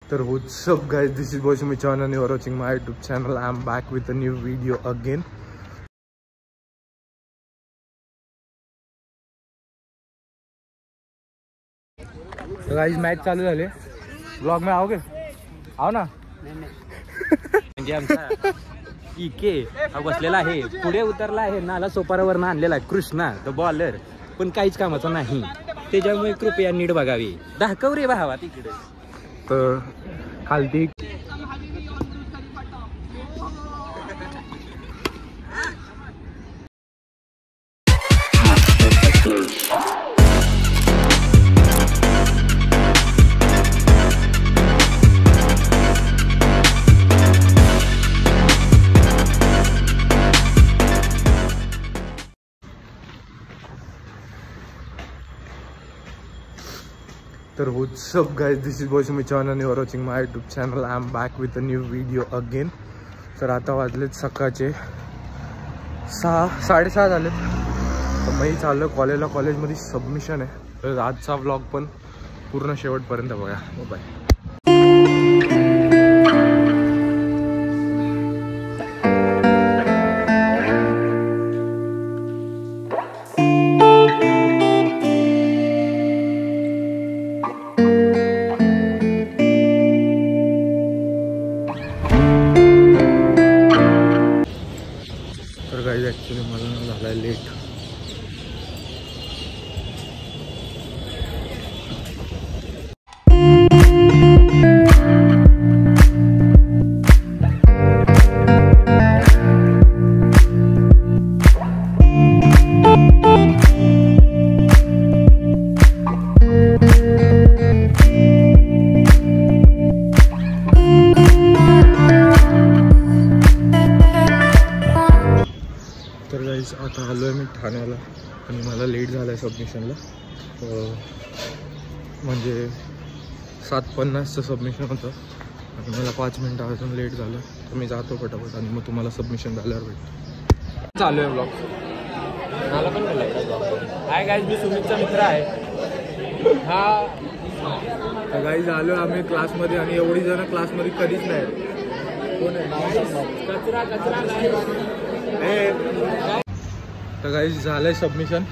So what's up guys, this is Boyce Michan and you are watching my YouTube channel. I am back with a new video again. So guys, match चालू झाले. Blog में आओगे? आओ ना. म्हणजे आमचा इके हा बसलेला आहे, पुढे उतरला आहे, नाला सोपारावर आणलेला आहे कृष्णा द बॉलर, पण काहीच कामाचा नाही. त्याच्यामुळे कृपया नीट बघावी. दाखव रे भावा तिकडे. तर खालती So what's up guys, this is Boyce Michan and you are watching my YouTube channel. I am back with a new video again. तर आता वाजलेत सकाळचे 6:30 झालेत. तर मी चाललो कॉलेजला. कॉलेजमध्ये सबमिशन आहे. तर आजचा व्लॉग पण पूर्ण शेवटपर्यंत बघा. बाय. ॲक्च्युली मला झाला लेट. तर गाईज आता आलो आहे मी ठाण्याला आणि मला लेट झालं आहे सबमिशनला. म्हणजे 7:50चं सबमिशन होतं आणि मला 5 मिनटं अजून लेट झालं. तर मी जातो पटापट आणि मग तुम्हाला सबमिशन झाल्यावर भेटतो. चालू आहे ब्लॉग. मला पण हाय गाईज, मी सुमितचा मित्र आहे. हा तर गाईज आलो आहे आम्ही क्लासमध्ये आणि एवढी जण क्लासमध्ये कधीच नाही. कोण आहे? कचरा तर गाईज झालंय सबमिशन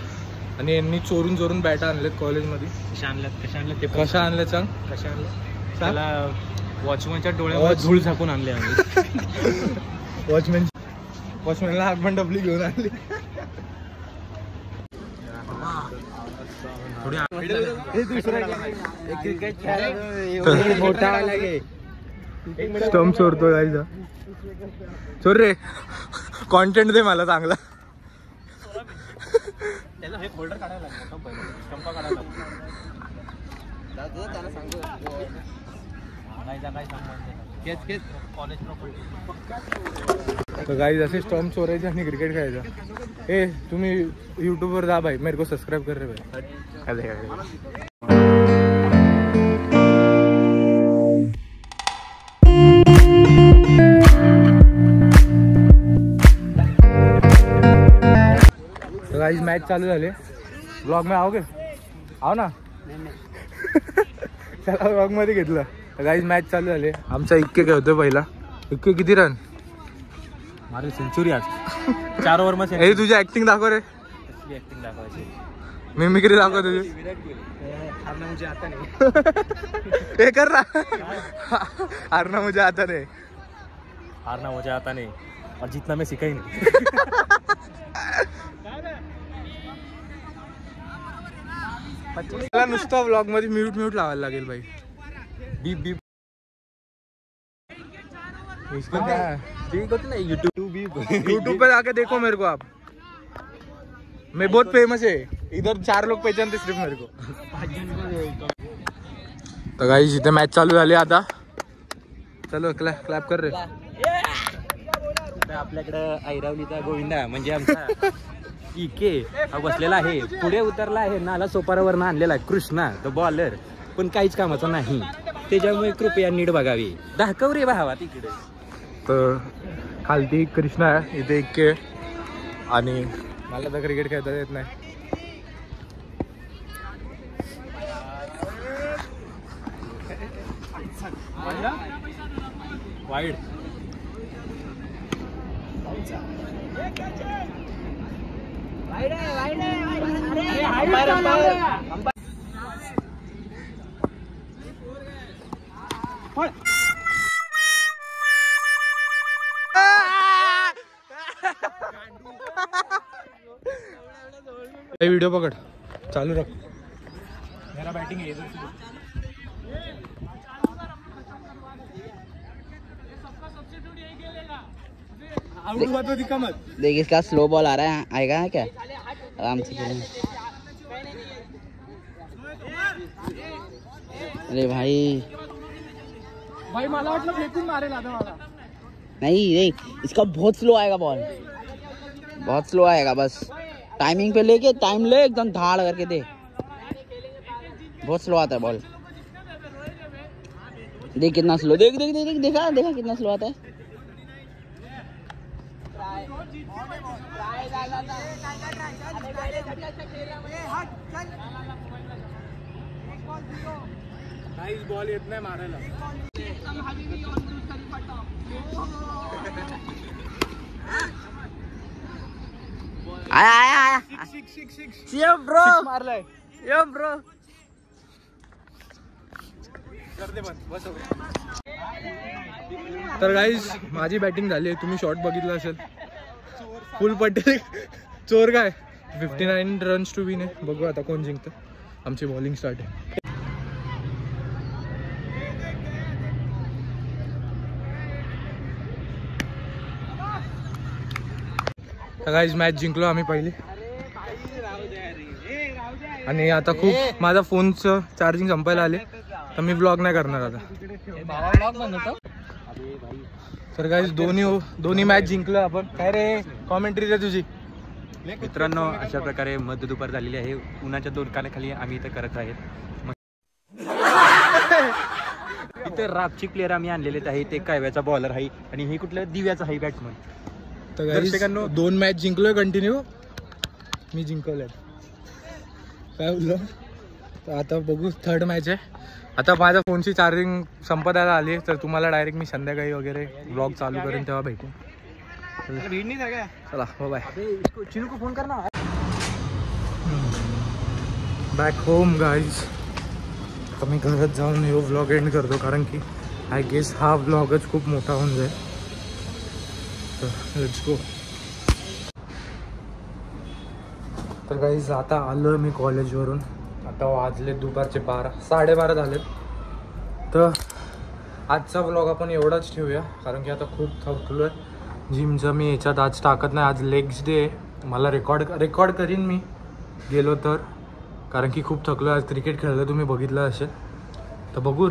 आणि यांनी चोरून बॅटा आणलेत कॉलेजमध्ये. कशा आणल्यात ते कशा आणल्यात सांग. कशा आणलं त्याला वॉचमनच्या डोळ्यावर धूळ झाकून आणले आम्ही. वॉचमॅनला हात पण डबली घेऊन आणली. स्टंप चोरतो गाईचा. चोर रे, कॉन्टेंट दे मला चांगला. त्याला हे फोल्डर काढायला लागतं पहिलं, स्टंपा काढायला लागतं. त्याला सांगतो काय संबंध कॉलेज प्रॉपर्टी. तर गाईज असे स्टंप चोरायचे आणि क्रिकेट खेळायचा. ए तुम्ही यूट्यूबवर जा भाई, मेरे को सब्सक्राइब कर रहे भाई. तो गाइस मैच चालू झाले. ब्लॉग में आओगे? आओ ना. चला ब्लॉग मध्ये घेतलं. गाइस मैच चालू झाले. आमचा इक्के खेळतोय पहिला. इक्के किती रन मारे? सेंचुरी आज 4 ओव्हर मध्ये. ए तुझी ऍक्टिंग दाखव रे. ऍक्टिंग दाखवायची, मिमिक्री दाखव तुझी. हारना मुझे आता नहीं. हे कर ना. हारना मुझे आता नहीं. हारना मुझे आता नहीं और जीतना मैं सीखा ही नहीं. मला नुसतं व्लॉग मध्ये म्यूट लावायला लागेल भाई. Beep beep. इसको क्या है? यूट्यूब पे जाके देखो मेरे को आप. मैं बहुत फेमस है इधर. 4 लोग पहचानते सिर्फ मेरे को. तर गाईस इथे मॅच चालू झाली आता. चलो क्लॅप कर रे. आपल्याकडं ऐरावलीचा गोविंदा म्हणजे आमचा इके हा बसलेला आहे, पुढे उतरला आहे, नाला सोपारावर आणलेला आहे कृष्णा द बॉलर, पण काहीच कामाचा नाही. त्याच्यामुळे कृपया नीट बघावी. दाखव रे भावा तिकडे. तर खालती कृष्णा आहे, इथे इके. आणि मला तर क्रिकेट खेळता येत नाही. वाईड वीडियो पकड़ चालू रख. मेरा बैटिंग है देख इसका स्लो बॉल आ रहा है, आएगा क्या? आराम से खेलें. अरे भाई मला वाटलं फेकून मारेल आता मला. नहीं देख इसका बहुत स्लो आएगा बॉल, बहुत स्लो आएगा. बस टाइमिंग पे लेके टाइम ले, एकदम धाड़ करके दे. बहुत स्लो आता है बॉल. देख कितना स्लो, देख देख देख देखा देखा कितना स्लो आता है. बॉल येत नाही मारायला. आया आया आया. यो ब्रो, मारलाय. Yo bro. तर गाईज माझी बॅटिंग झाली आहे. तुम्ही शॉट बघितला असेल. फुल पटेल चोर काय 59 रन्स टू विन आहे. बघू आता कोण जिंकतं. आमची बॉलिंग स्टार्ट आहे. तर गाईज मॅच जिंकलो आम्ही पहिली. आणि आता खूप माझा फोनचं चार्जिंग संपायला आले, तर मी ब्लॉग नाही करणार आता. तर गाईज दोन्ही मॅच जिंकलो आपण. काय रे कॉमेंट्री रे तुझी? मित्रांनो, अशा प्रकारे मध्य दुपार झालेली आहे. उन्हाच्या दोरखाण्याखाली आम्ही इथं करत आहेत. इथे रापची प्लेअर आम्ही आणलेले आहे. ते काव्याचा बॉलर आहे आणि हे कुठलं दिव्याचा आहे बॅट्समन. तर दर्शकांनो 2 मॅच जिंकलोय कंटिन्यू. मी जिंकवलंय. काय बोललो? तर आता बघू थर्ड मॅच आहे. आता माझ्या फोनची चार्जिंग संपदायला आली, तर तुम्हाला डायरेक्ट मी संध्याकाळी वगैरे ब्लॉग चालू करेन तेव्हा भेटू. चला बाय. चिनू को फोन करना. Back home guys. आता मी घरात जाऊन यो ब्लॉग एंड करतो, कारण की आय गेस हा ब्लॉगच खूप मोठा होऊन जाईल. तर लेट्स गो. तर गाईज आता आलो मी कॉलेजवरून. आता वाजले दुपारचे 12:30 झालेत. तर आजचा ब्लॉग आपण एवढाच ठेवूया, कारण की आता खूप थकलो आहे. जिमचं मी याच्यात आज टाकत नाही. आज लेग्स डे आहे. मला रेकॉर्ड करीन मी गेलो तर, कारण की खूप थकलो. आज क्रिकेट खेळलं तुम्ही बघितलं असेल. तर बघू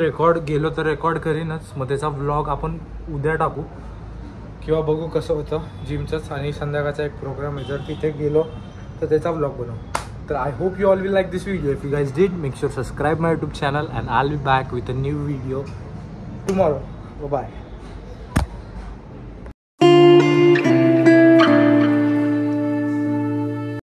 गेलो तर रेकॉर्ड करीनच. मग त्याचा ब्लॉग आपण उद्या टाकू किंवा बघू कसं होतं जिमचंच. आणि संध्याकाळचा एक प्रोग्राम आहे, जर तिथे गेलो तर त्याचा ब्लॉग बनवू. तर I hope you all will like this video. If you guys did, make sure subscribe my YouTube channel and I will be back with a new video tomorrow. Bye.